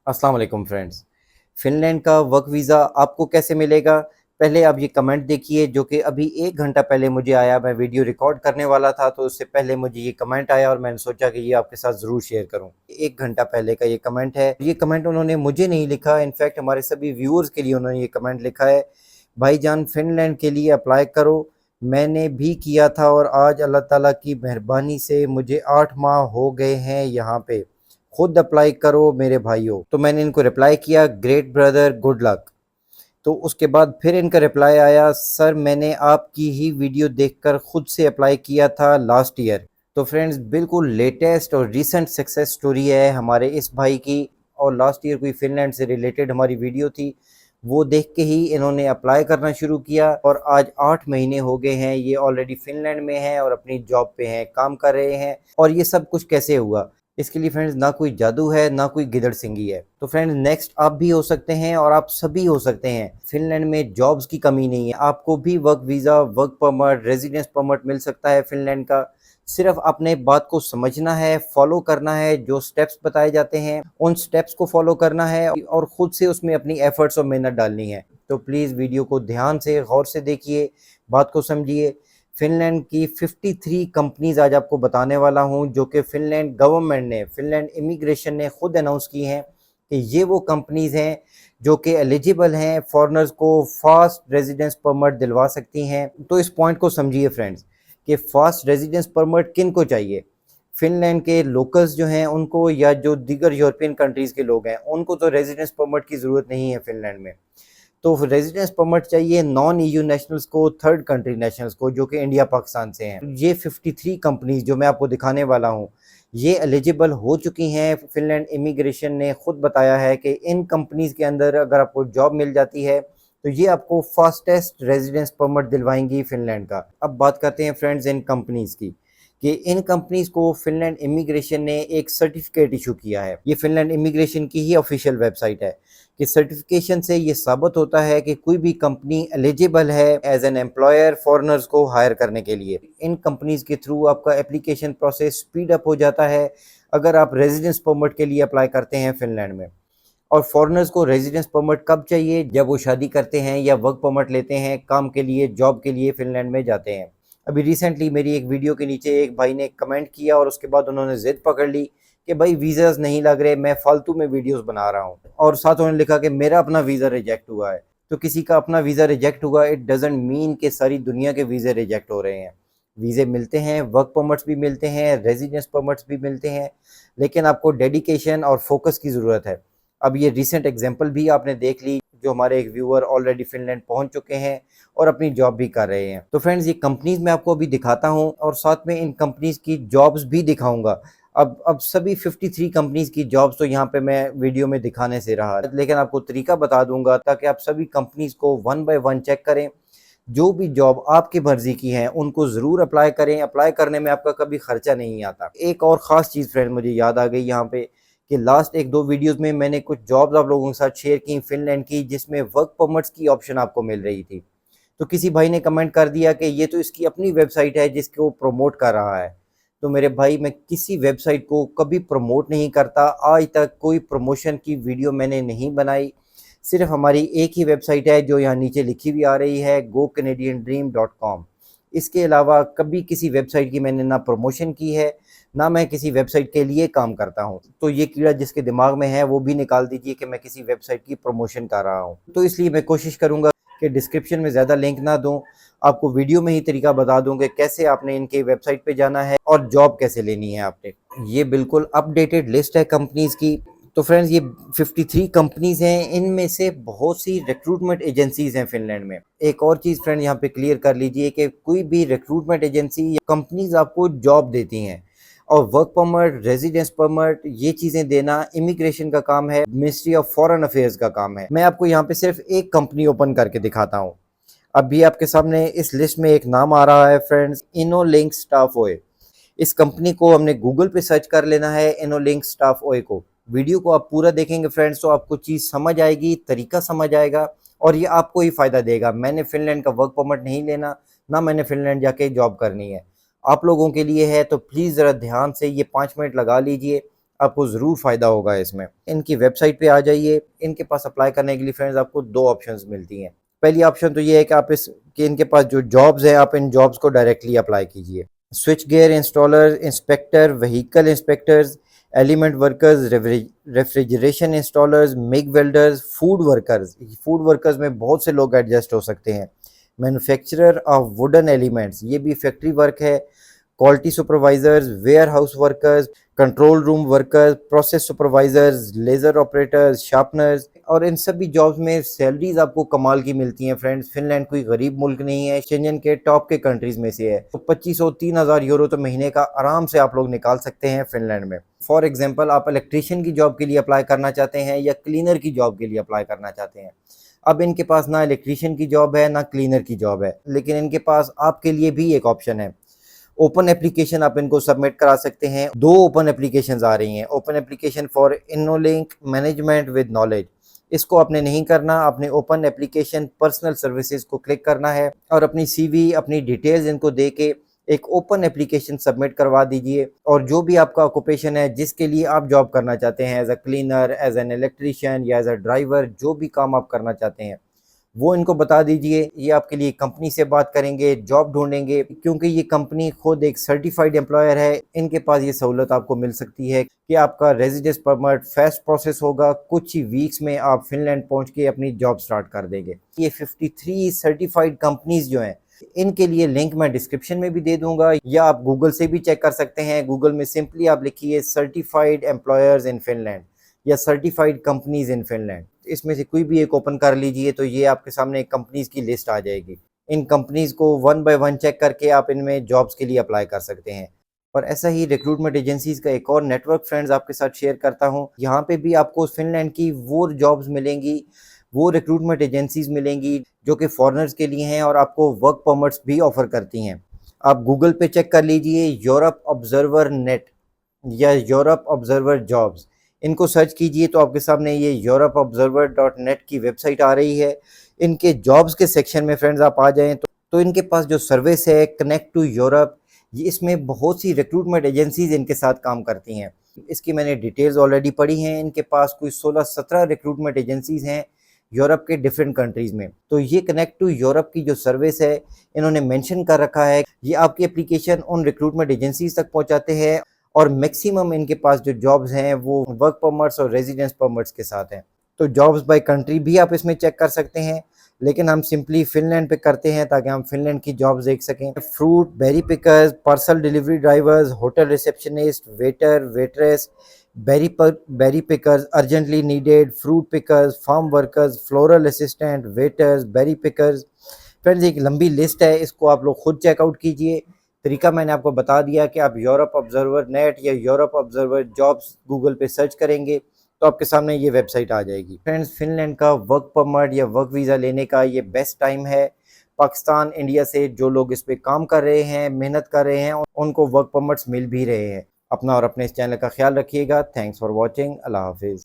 अस्सलाम वालेकुम friends. Finland का वर्क वीज़ा आपको कैसे मिलेगा? पहले आप ये कमेंट देखिए जो कि अभी 1 घंटा पहले मुझे आया। मैं वीडियो रिकॉर्ड करने वाला था तो उससे पहले मुझे ये कमेंट आया और मैंने सोचा कि ये आपके साथ ज़रूर शेयर करूँ। 1 घंटा पहले का ये कमेंट है। ये कमेंट उन्होंने मुझे नहीं लिखा, इनफैक्ट हमारे सभी व्यूअर्स के लिए उन्होंने ये कमेंट लिखा है, भाईजान फ़िनलैंड के लिए अप्लाई करो। मैंने भी किया था और आज अल्लाह ताला की मेहरबानी से मुझे 8 माह हो गए हैं यहाँ पे। खुद अप्लाई करो मेरे भाइयों। तो मैंने इनको रिप्लाई किया, ग्रेट ब्रदर, गुड लक। तो उसके बाद फिर इनका रिप्लाई आया, सर मैंने आपकी ही वीडियो देखकर खुद से अप्लाई किया था लास्ट ईयर। तो फ्रेंड्स बिल्कुल लेटेस्ट और रीसेंट सक्सेस स्टोरी है हमारे इस भाई की। और लास्ट ईयर कोई फिनलैंड से रिलेटेड हमारी वीडियो थी, वो देख के ही इन्होंने अप्लाई करना शुरू किया और आज 8 महीने हो गए हैं, ये ऑलरेडी फिनलैंड में हैं और अपनी जॉब पे हैं, काम कर रहे हैं। और ये सब कुछ कैसे हुआ? इसके लिए फ्रेंड्स ना कोई जादू है, ना कोई गिदड़ सिंगी है। तो फ्रेंड्स नेक्स्ट आप भी हो सकते हैं और आप सभी हो सकते हैं। फिनलैंड में जॉब्स की कमी नहीं है, आपको भी work visa, work permit, residence permit मिल सकता है फिनलैंड का। सिर्फ अपने बात को समझना है, फॉलो करना है, जो स्टेप्स बताए जाते हैं उन स्टेप्स को फॉलो करना है और ख़ुद से उसमें अपनी एफर्ट्स और मेहनत डालनी है। तो प्लीज़ वीडियो को ध्यान से गौर से देखिए, बात को समझिए। फिनलैंड की 53 कंपनीज़ आज आपको बताने वाला हूं जो कि फिनलैंड गवर्नमेंट ने, फिनलैंड इमिग्रेशन ने खुद अनाउंस की हैं कि ये वो कंपनीज़ हैं जो कि एलिजिबल हैं, फॉरेनर्स को फास्ट रेजिडेंस परमिट दिलवा सकती हैं। तो इस पॉइंट को समझिए फ्रेंड्स कि फास्ट रेजिडेंस परमिट किन को चाहिए। फिनलैंड के लोकल्स जो हैं उनको, या जो दीगर यूरोपियन कंट्रीज़ के लोग हैं उनको तो रेजिडेंस परमिट की ज़रूरत नहीं है फिनलैंड में। तो रेजिडेंस परमिट चाहिए नॉन ईयू नेशनल्स को, थर्ड कंट्री नेशनल्स को जो कि इंडिया पाकिस्तान से हैं। ये 53 कंपनीज जो मैं आपको दिखाने वाला हूँ ये एलिजिबल हो चुकी हैं। फिनलैंड इमिग्रेशन ने खुद बताया है कि इन कंपनीज के अंदर अगर आपको जॉब मिल जाती है तो ये आपको फास्टेस्ट रेजिडेंस परमिट दिलवाएंगी फिनलैंड का। अब बात करते हैं फ्रेंड्स इन कंपनीज की कि इन कंपनीज को फिनलैंड इमिग्रेशन ने एक सर्टिफिकेट इशू किया है। ये फिनलैंड इमिग्रेशन की ही ऑफिशियल वेबसाइट है कि सर्टिफिकेशन से ये साबित होता है कि कोई भी कंपनी एलिजिबल है एज एन एम्प्लॉयर फॉरेनर्स को हायर करने के लिए। इन कंपनीज के थ्रू आपका एप्लीकेशन प्रोसेस स्पीड अप हो जाता है अगर आप रेजिडेंस परमिट के लिए अप्लाई करते हैं फिनलैंड में। और फॉरेनर्स को रेजिडेंस परमिट कब चाहिए? जब वो शादी करते हैं या वर्क परमिट लेते हैं, काम के लिए, जॉब के लिए फिनलैंड में जाते हैं। अभी रिसेंटली मेरी एक वीडियो के नीचे एक भाई ने कमेंट किया और उसके बाद उन्होंने जिद पकड़ ली कि भाई वीज़ाज नहीं लग रहे, मैं फालतू में वीडियोस बना रहा हूँ। और साथ उन्होंने लिखा कि मेरा अपना वीज़ा रिजेक्ट हुआ है। तो किसी का अपना वीज़ा रिजेक्ट हुआ, इट डजेंट मीन कि सारी दुनिया के वीज़े रिजेक्ट हो रहे हैं। वीज़े मिलते हैं, वर्क परमिट्स भी मिलते हैं, रेजिडेंस परमिट्स भी मिलते हैं, लेकिन आपको डेडिकेशन और फोकस की ज़रूरत है। अब ये रिसेंट एग्जांपल भी आपने देख ली, जो हमारे एक व्यूअर ऑलरेडी फिनलैंड पहुंच चुके हैं और अपनी जॉब भी कर रहे हैं। तो फ्रेंड्स ये कंपनीज मैं आपको अभी दिखाता हूं और साथ में इन कंपनीज की जॉब्स भी दिखाऊंगा। अब सभी 53 कंपनीज की जॉब्स तो यहाँ पे मैं वीडियो में दिखाने से रहा, लेकिन आपको तरीका बता दूंगा ताकि आप सभी कंपनीज को वन बाय वन चेक करें। जो भी जॉब आपकी मर्जी की है उनको ज़रूर अप्लाई करें। अप्लाई करने में आपका कभी खर्चा नहीं आता। एक और ख़ास चीज़ फ्रेंड मुझे याद आ गई यहाँ पे कि लास्ट 1-2 वीडियोस में मैंने कुछ जॉब्स आप लोगों के साथ शेयर की फिनलैंड की, जिसमें वर्क परमिट्स की ऑप्शन आपको मिल रही थी। तो किसी भाई ने कमेंट कर दिया कि ये तो इसकी अपनी वेबसाइट है जिसको प्रमोट कर रहा है। तो मेरे भाई मैं किसी वेबसाइट को कभी प्रमोट नहीं करता, आज तक कोई प्रमोशन की वीडियो मैंने नहीं बनाई। सिर्फ हमारी एक ही वेबसाइट है जो यहाँ नीचे लिखी भी आ रही है, gocanadiandream.com। इसके अलावा कभी किसी वेबसाइट की मैंने ना प्रमोशन की है, ना मैं किसी वेबसाइट के लिए काम करता हूँ। तो ये कीड़ा जिसके दिमाग में है वो भी निकाल दीजिए कि मैं किसी वेबसाइट की प्रमोशन कर रहा हूँ। तो इसलिए मैं कोशिश करूँगा कि डिस्क्रिप्शन में ज़्यादा लिंक ना दूँ, आपको वीडियो में ही तरीका बता दूँ कि कैसे आपने इनके वेबसाइट पे जाना है और जॉब कैसे लेनी है आपने। ये बिल्कुल अपडेटेड लिस्ट है कंपनीज़ की। तो फ्रेंड्स ये 53 कंपनीज़ हैं, इनमें से बहुत सी रिक्रूटमेंट एजेंसीज़ हैं फिनलैंड में। एक और चीज़ फ्रेंड यहाँ पे क्लियर कर लीजिए कि कोई भी रिक्रूटमेंट एजेंसी या कंपनीज़ आपको जॉब देती हैं और वर्क परमिट, रेजिडेंस परमिट, ये चीज़ें देना इमिग्रेशन का काम है, मिनिस्ट्री ऑफ फॉरेन अफेयर्स का काम है। मैं आपको यहाँ पे सिर्फ एक कंपनी ओपन करके दिखाता हूँ। अभी आपके सामने इस लिस्ट में एक नाम आ रहा है फ्रेंड्स, इनोलिंक स्टाफ ओए। इस कंपनी को हमने गूगल पे सर्च कर लेना है, इनोलिंक स्टाफ ओए को। वीडियो को आप पूरा देखेंगे फ्रेंड्स तो आपको चीज़ समझ आएगी, तरीका समझ आएगा और ये आपको ही फ़ायदा देगा। मैंने फिनलैंड का वर्क परमिट नहीं लेना, ना मैंने फिनलैंड जाके जॉब करनी है, आप लोगों के लिए है। तो प्लीज़ ज़रा ध्यान से ये 5 मिनट लगा लीजिए, आपको ज़रूर फ़ायदा होगा इसमें। इनकी वेबसाइट पे आ जाइए। इनके पास अप्लाई करने के लिए फ्रेंड्स आपको 2 ऑप्शंस मिलती हैं। पहली ऑप्शन तो ये है कि इनके पास जो जॉब्स हैं, आप इन जॉब्स को डायरेक्टली अप्लाई कीजिए। Switch gear installer, inspector, vehicle inspectors, element workers, refrigeration installers, MiG welders, food workers में बहुत से लोग एडजस्ट हो सकते हैं। मैन्युफैक्चरर ऑफ वुडन एलिमेंट्स, ये भी फैक्ट्री वर्क है। Quality supervisors, warehouse workers, control room workers, process supervisors, laser operators, sharpeners, और इन सभी जॉब्स में सैलरीज आपको कमाल की मिलती हैं फ्रेंड्स। फिनलैंड कोई गरीब मुल्क नहीं है, शेंजन के टॉप के कंट्रीज में से है। तो 2500-3000 यूरो तो महीने का आराम से आप लोग निकाल सकते हैं फिनलैंड में। फॉर एग्जांपल, आप इलेक्ट्रीशियन की जॉब के लिए अप्लाई करना चाहते हैं या क्लीनर की जॉब के लिए अप्लाई करना चाहते हैं। अब इनके पास ना इलेक्ट्रीशियन की जॉब है ना क्लीनर की जॉब है, लेकिन इनके पास आपके लिए भी एक ऑप्शन है। ओपन एप्लीकेशन आप इनको सबमिट करा सकते हैं। 2 ओपन एप्लीकेशंस आ रही हैं। Open application for Innolink management with knowledge, इसको आपने नहीं करना, आपने ओपन एप्लीकेशन पर्सनल सर्विसेज को क्लिक करना है और अपनी सीवी, अपनी डिटेल्स इनको दे के एक ओपन एप्लीकेशन सबमिट करवा दीजिए। और जो भी आपका ऑक्यूपेशन है, जिसके लिए आप जॉब करना चाहते हैं, as a cleaner, as an electrician या एज अ ड्राइवर, जो भी काम आप करना चाहते हैं वो इनको बता दीजिए। ये आपके लिए कंपनी से बात करेंगे, जॉब ढूंढेंगे, क्योंकि ये कंपनी खुद एक सर्टिफाइड एम्प्लॉयर है। इनके पास ये सहूलत आपको मिल सकती है कि आपका रेजिडेंस परमिट फास्ट प्रोसेस होगा। कुछ ही वीक्स में आप फिनलैंड पहुंच के अपनी जॉब स्टार्ट कर देंगे। ये 53 सर्टिफाइड कंपनीज जो हैं, इनके लिए लिंक मैं डिस्क्रिप्शन में भी दे दूंगा, या आप गूगल से भी चेक कर सकते हैं। गूगल में सिंपली आप लिखिए सर्टिफाइड एम्प्लॉयर्स इन फिनलैंड या सर्टिफाइड कंपनीज इन फिनलैंड, इसमें से कोई भी एक ओपन कर लीजिए तो ये आपके सामने कंपनीज की लिस्ट आ जाएगी। इन कंपनीज को 1 बाय 1 चेक करके आप इनमें जॉब्स के लिए अप्लाई कर सकते हैं। और ऐसा ही रिक्रूटमेंट एजेंसीज का एक और नेटवर्क फ्रेंड्स आपके साथ शेयर करता हूँ। यहाँ पे भी आपको फिनलैंड की वो जॉब्स मिलेंगी, वो रिक्रूटमेंट एजेंसीज मिलेंगी जो कि फॉरेनर्स के लिए हैं और आपको वर्क परमिट्स भी ऑफर करती हैं। आप गूगल पे चेक कर लीजिए, यूरोप ऑब्जर्वर नेट या यूरोप ऑब्जर्वर जॉब्स, इनको सर्च कीजिए तो आपके सामने ये europeobserver.net की वेबसाइट आ रही है। इनके जॉब्स के सेक्शन में फ्रेंड्स आप आ जाएं तो इनके पास जो सर्विस है कनेक्ट टू यूरोप, ये इसमें बहुत सी रिक्रूटमेंट एजेंसीज इनके साथ काम करती हैं। इसकी मैंने डिटेल्स ऑलरेडी पढ़ी हैं। इनके पास कोई 16-17 रिक्रूटमेंट एजेंसीज हैं यूरोप के डिफरेंट कंट्रीज़ में। तो ये कनेक्ट टू यूरोप की जो सर्विस है, इन्होंने मेंशन कर रखा है, ये आपकी एप्लीकेशन उन रिक्रूटमेंट एजेंसीज तक पहुंचाते हैं और मैक्सिमम इनके पास जो जॉब्स हैं वो वर्क परमिट्स और रेजिडेंस परमिट्स के साथ हैं। तो जॉब्स बाय कंट्री भी आप इसमें चेक कर सकते हैं, लेकिन हम सिंपली फिनलैंड पे करते हैं ताकि हम फिनलैंड की जॉब्स देख सकें। Fruit berry pickers, parcel delivery drivers, hotel receptionist, waiter waitress, berry pickers urgently needed, fruit pickers, farm workers, floral assistant, waiters, berry pickers. Friends, एक लंबी लिस्ट है, इसको आप लोग खुद चेकआउट कीजिए। तरीका मैंने आपको बता दिया कि आप यूरोप ऑब्जर्वर नेट या यूरोप ऑब्जर्वर जॉब्स गूगल पे सर्च करेंगे तो आपके सामने ये वेबसाइट आ जाएगी। फ्रेंड्स, फिनलैंड का वर्क परमिट या वर्क वीज़ा लेने का ये बेस्ट टाइम है। पाकिस्तान, इंडिया से जो लोग इस पे काम कर रहे हैं, मेहनत कर रहे हैं, उनको वर्क परमिट्स मिल भी रहे हैं। अपना और अपने इस चैनल का ख्याल रखिएगा। Thanks for watching. अल्लाह हाफिज़।